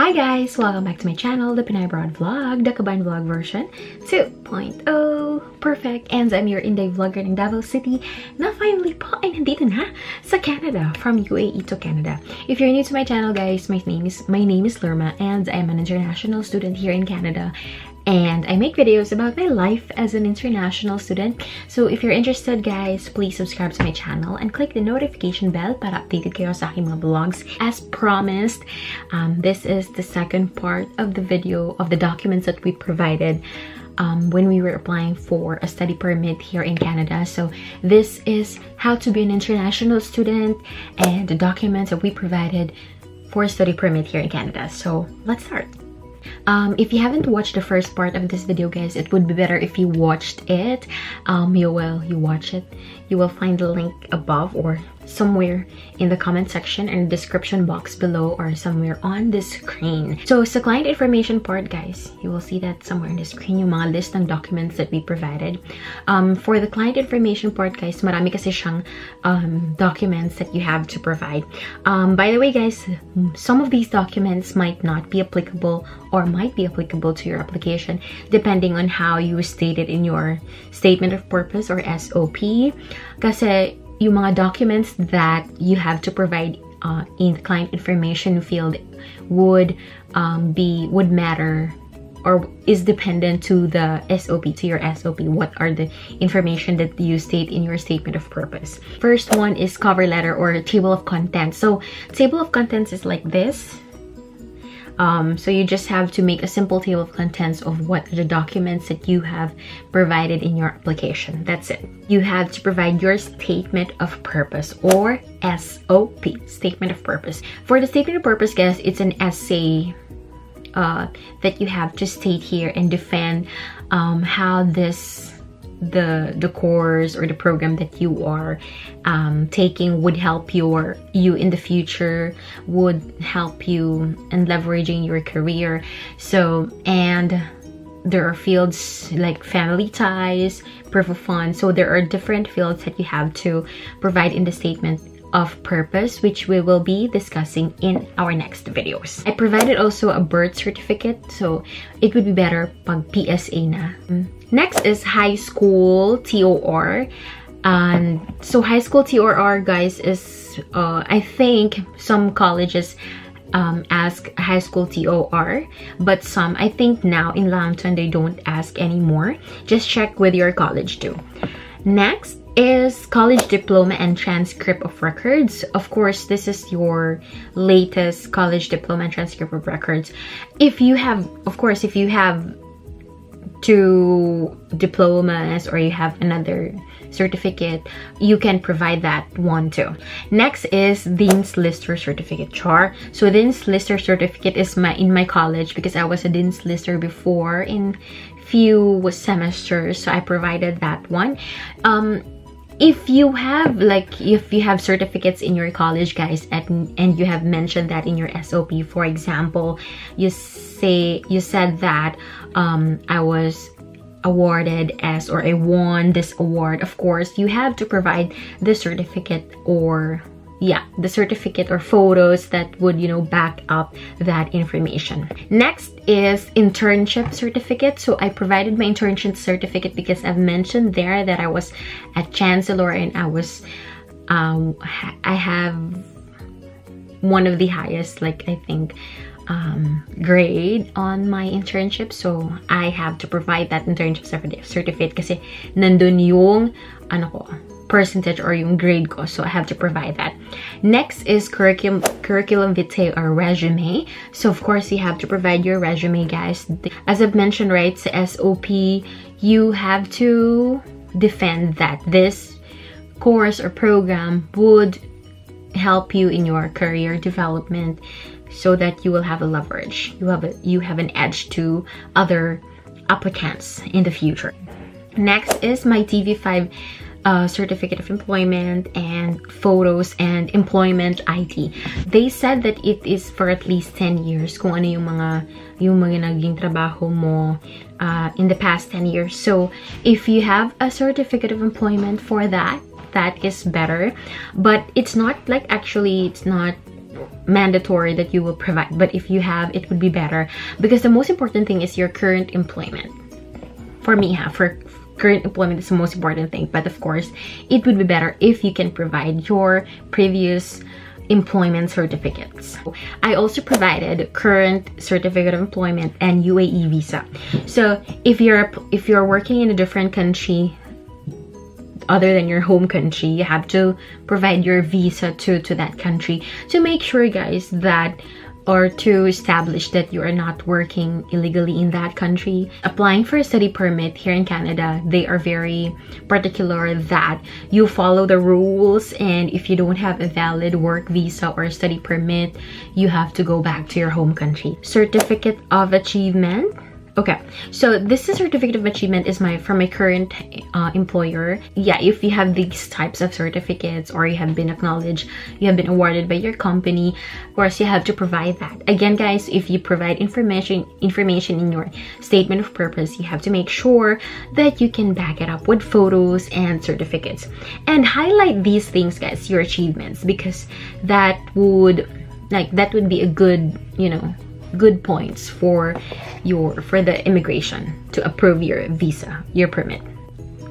Hi guys! Welcome back to my channel, the Pinay Abroad Vlog, the Kabayan Vlog version 2.0. Perfect! And I'm your Inday vlogger in Davao City na finally po ay nandito na sa Canada, from UAE to Canada. If you're new to my channel guys, my name is Lerma and I'm an international student here in Canada. And I make videos about my life as an international student. So if you're interested guys, please subscribe to my channel and click the notification bell para updated kayo sa aking mga vlogs. As promised, this is the second part of the video of the documents that we provided when we were applying for a study permit here in Canada. So this is how to be an international student and the documents that we provided for a study permit here in Canada. So let's start. If you haven't watched the first part of this video guys, it would be better if you watched it. You watch it, you will find the link above or somewhere in the comment section and the description box below or somewhere on the screen. So sa client information part guys, you will see that somewhere in the screen yung mga list ng documents that we provided. For the client information part guys, marami kasi siyang documents that you have to provide. By the way guys, some of these documents might not be applicable or might be applicable to your application depending on how you state it in your statement of purpose or SOP. Kasi yung mga documents that you have to provide in the client information field would matter or is dependent to the SOP, to your SOP. What are the information that you state in your statement of purpose? First one is cover letter or table of contents. So table of contents is like this. So you just have to make a simple table of contents of what are the documents that you have provided in your application. That's it. You have to provide your statement of purpose or SOP, statement of purpose. For the statement of purpose, guys, it's an essay that you have to state here and defend how the course or the program that you are taking would help you in the future, would help you in leveraging your career. So, and there are fields like family ties, proof of funds. So there are different fields that you have to provide in the statement of purpose, which we will be discussing in our next videos. I provided also a birth certificate, so it would be better pag PSA na. Next is high school TOR. And so high school TOR guys is I think some colleges ask high school TOR, but some, I think now in Lambton they don't ask anymore. Just check with your college too. Next is college diploma and transcript of records. Of course, this is your latest college diploma and transcript of records. If you have, of course, if you have 2 diplomas or you have another certificate, you can provide that one too. Next is Dean's Lister certificate, CHAR. So Dean's Lister certificate is in my college because I was a Dean's Lister before in few semesters, so I provided that one. If you have certificates in your college guys and you have mentioned that in your SOP, for example, you said that I was awarded as, or I won this award, of course you have to provide the certificate or the certificate or photos that would back up that information. Next is internship certificate. So I provided my internship certificate because I've mentioned there that I was a chancellor and I was I have one of the highest, like I think grade on my internship, so I have to provide that internship certificate kasi nandun yung percentage or yung grade ko, so I have to provide that. Next is curriculum vitae or resume. So of course you have to provide your resume guys. As I've mentioned, right, sa SOP you have to defend that this course or program would help you in your career development so that you will have a leverage, you have an edge to other applicants in the future. Next is my TV5 certificate of employment and photos and employment ID. They said that it is for at least 10 years kung ano yung mga naging trabaho mo in the past 10 years. So if you have a certificate of employment for that is better, but it's not like, actually it's not mandatory that you will provide, but if you have, it would be better, because the most important thing is your current employment. For me, for current employment is the most important thing, but of course it would be better if you can provide your previous employment certificates. I also provided current certificate of employment and UAE visa. So if you're working in a different country other than your home country, you have to provide your visa to that country to make sure, guys, that, or to establish that you are not working illegally in that country. Applying for a study permit here in Canada, they are very particular that you follow the rules, and if you don't have a valid work visa or study permit, you have to go back to your home country. Certificate of achievement. Okay, so this is certificate of achievement is from my current employer. Yeah, if you have these types of certificates, or you have been acknowledged, you have been awarded by your company, of course you have to provide that. Again, guys, if you provide information in your statement of purpose, you have to make sure that you can back it up with photos and certificates, and highlight these things, guys, your achievements, because that would be a good, good points for the immigration to approve your visa, your permit.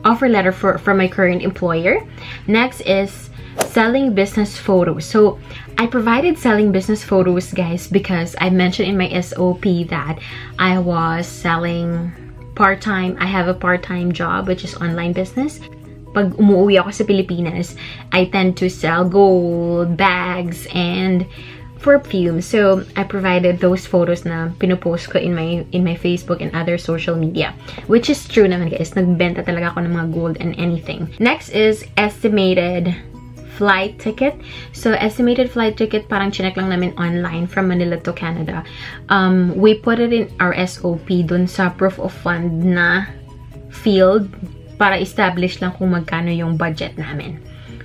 Offer letter from my current employer. Next is selling business photos. So I provided selling business photos, guys, because I mentioned in my SOP that I was selling part-time. I have a part-time job, which is online business. Pag umuwi ako sa Pilipinas, I tend to sell gold, bags, and perfume. So I provided those photos na pinopost ko in my Facebook and other social media, which is true naman, guys. Nagbenta talaga ako ng mga gold and anything. Next is estimated flight ticket. So estimated flight ticket, parang chinek lang namin online from Manila to Canada. We put it in our SOP dun sa proof of fund na field para establish lang kung magkano yung budget namin.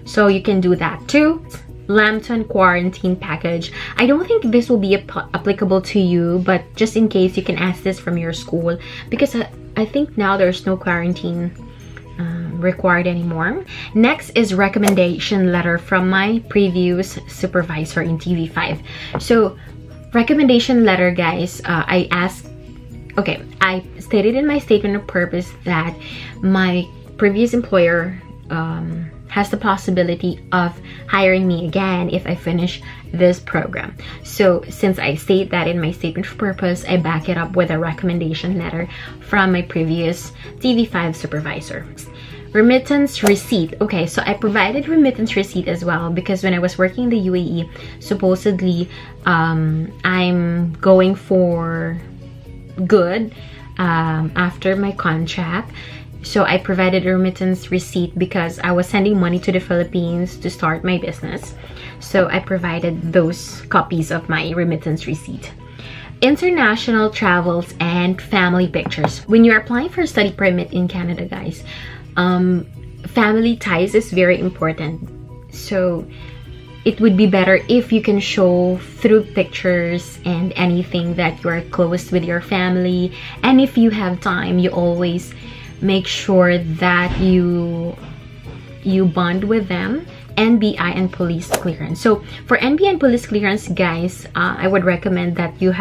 So you can do that too. Lambton quarantine package. I don't think this will be applicable to you, but just in case, you can ask this from your school, because I think now there's no quarantine required anymore. Next is recommendation letter from my previous supervisor in TV5. So recommendation letter, guys, I stated in my statement of purpose that my previous employer has the possibility of hiring me again if I finish this program. So since I state that in my statement of purpose, I back it up with a recommendation letter from my previous TV5 supervisor. Remittance receipt. Okay, so I provided remittance receipt as well, because when I was working in the UAE, supposedly I'm going for good after my contract. So I provided a remittance receipt because I was sending money to the Philippines to start my business. So I provided those copies of my remittance receipt. International travels and family pictures. When you're applying for a study permit in Canada, guys, family ties is very important. So it would be better if you can show through pictures and anything that you're close with your family. And if you have time, you always make sure that you bond with them. NBI and police clearance. So for NBI and police clearance, guys, I would recommend that you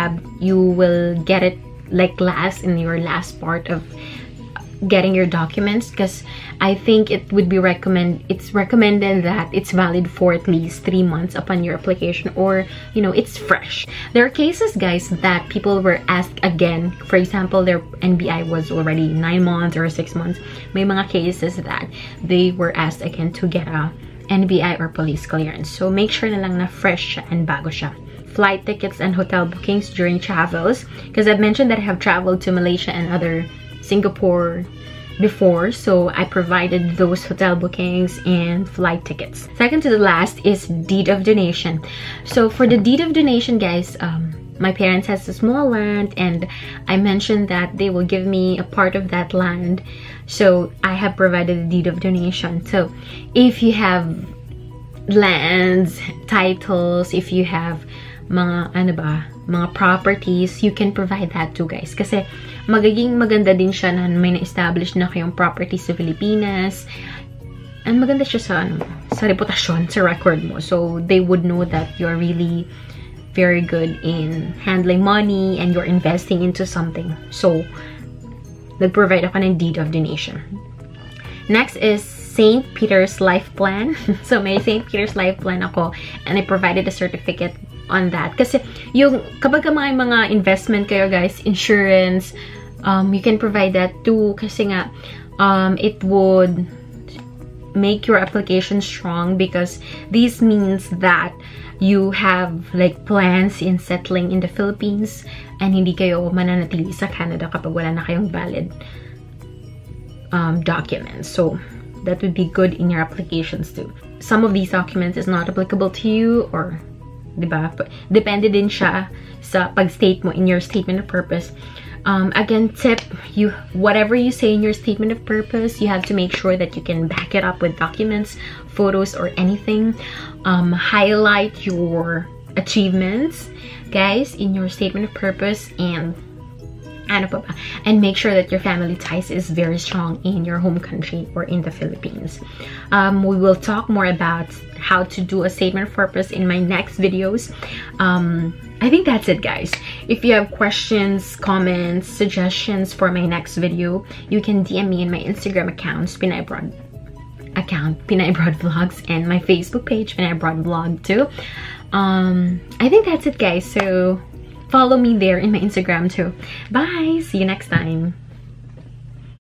will get it like last, in your last part of getting your documents, because I think it would be it's recommended that it's valid for at least 3 months upon your application, or it's fresh. There are cases, guys, that people were asked again. For example, their NBI was already 9 months or 6 months. May mga cases that they were asked again to get a NBI or police clearance. So make sure na lang na fresh siya and bago siya. Flight tickets and hotel bookings during travels, because I've mentioned that I have traveled to Malaysia and Singapore before, so I provided those hotel bookings and flight tickets. Second to the last is deed of donation. So for the deed of donation, guys, my parents has a small land, and I mentioned that they will give me a part of that land, so I have provided a deed of donation. So if you have lands, titles, if you have mga properties, you can provide that too, guys, kasi magiging maganda din siya na may na-establish na kayong property sa Pilipinas, And maganda siya sa, sa reputasyon, sa record mo. So, they would know that you're really very good in handling money and you're investing into something. So, nag-provide ako ng deed of donation. Next is St. Peter's Life Plan. So, may St. Peter's Life Plan ako and I provided a certificate on that. Kasi, yung, kapag may mga investment kayo, guys, insurance, you can provide that too. Kasi nga, it would make your application strong because this means that you have like plans in settling in the Philippines and hindi kayo mananatili sa Canada kapag wala na kayong valid documents. So that would be good in your applications too. Some of these documents is not applicable to you, or diba? Depende din siya sa pag-state mo in your statement of purpose. Again, tip, whatever you say in your statement of purpose, you have to make sure that you can back it up with documents, photos, or anything. Highlight your achievements, guys, in your statement of purpose, and make sure that your family ties is very strong in your home country or in the Philippines. We will talk more about how to do a statement of purpose in my next videos. I think that's it, guys. If you have questions, comments, suggestions for my next video, you can DM me in my Instagram account, Pinay Broad Vlogs, and my Facebook page, Pinay Broad Vlog too. I think that's it, guys. So follow me there in my Instagram too. Bye! See you next time.